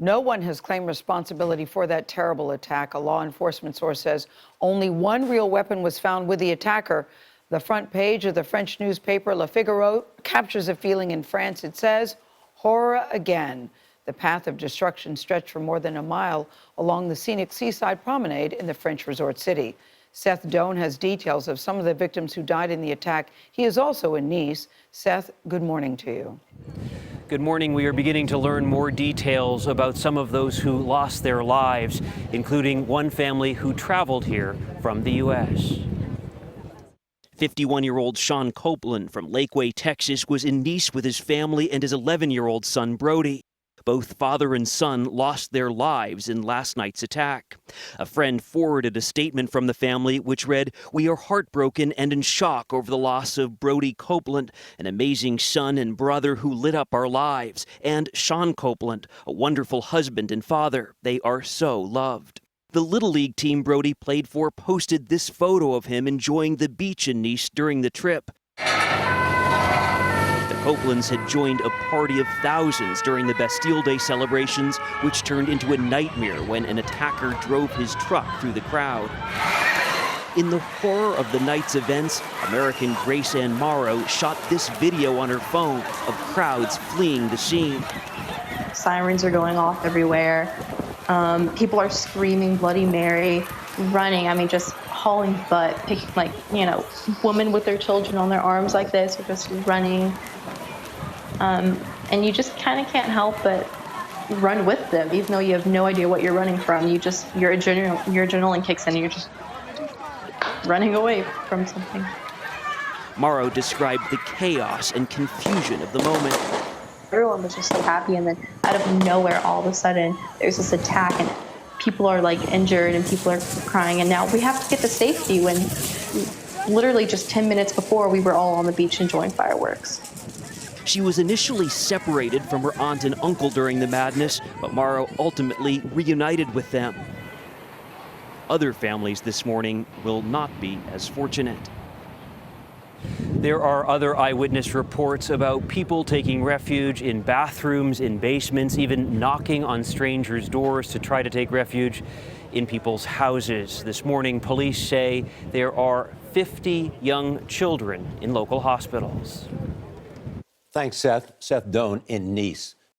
No one has claimed responsibility for that terrible attack. A law enforcement source says only one real weapon was found with the attacker. The front page of the French newspaper Le Figaro captures a feeling in France. It says, horror again. The path of destruction stretched for more than a mile along the scenic seaside promenade in the French resort city. Seth Doane has details of some of the victims who died in the attack. He is also in Nice. Seth, good morning to you. Good morning. We are beginning to learn more details about some of those who lost their lives, including one family who traveled here from the U.S. 51-year-old Sean Copeland from Lakeway, Texas, was in Nice with his family and his 11-year-old son, Brody. Both father and son lost their lives in last night's attack. A friend forwarded a statement from the family which read, "We are heartbroken and in shock over the loss of Brody Copeland, an amazing son and brother who lit up our lives, and Sean Copeland, a wonderful husband and father. They are so loved." The Little League team Brody played for posted this photo of him enjoying the beach in Nice during the trip. Copelands had joined a party of thousands during the Bastille Day celebrations, which turned into a nightmare when an attacker drove his truck through the crowd. In the horror of the night's events, American Grace Ann Morrow shot this video on her phone of crowds fleeing the scene. Sirens are going off everywhere. People are screaming Bloody Mary, running, just hauling butt, picking women with their children on their arms like this, are just running. And you just kind of can't help but run with them, even though you have no idea what you're running from. Your adrenaline kicks in and you're just running away from something. Morrow described the chaos and confusion of the moment. Everyone was just so happy, and then out of nowhere, all of a sudden, there's this attack, and people are injured and people are crying, and now we have to get to safety when literally just 10 minutes before we were all on the beach enjoying fireworks. She was initially separated from her aunt and uncle during the madness, but Morrow ultimately reunited with them. Other families this morning will not be as fortunate. There are other eyewitness reports about people taking refuge in bathrooms, in basements, even knocking on strangers' doors to try to take refuge in people's houses. This morning, police say there are 50 young children in local hospitals. Thanks, Seth. Seth Doane in Nice.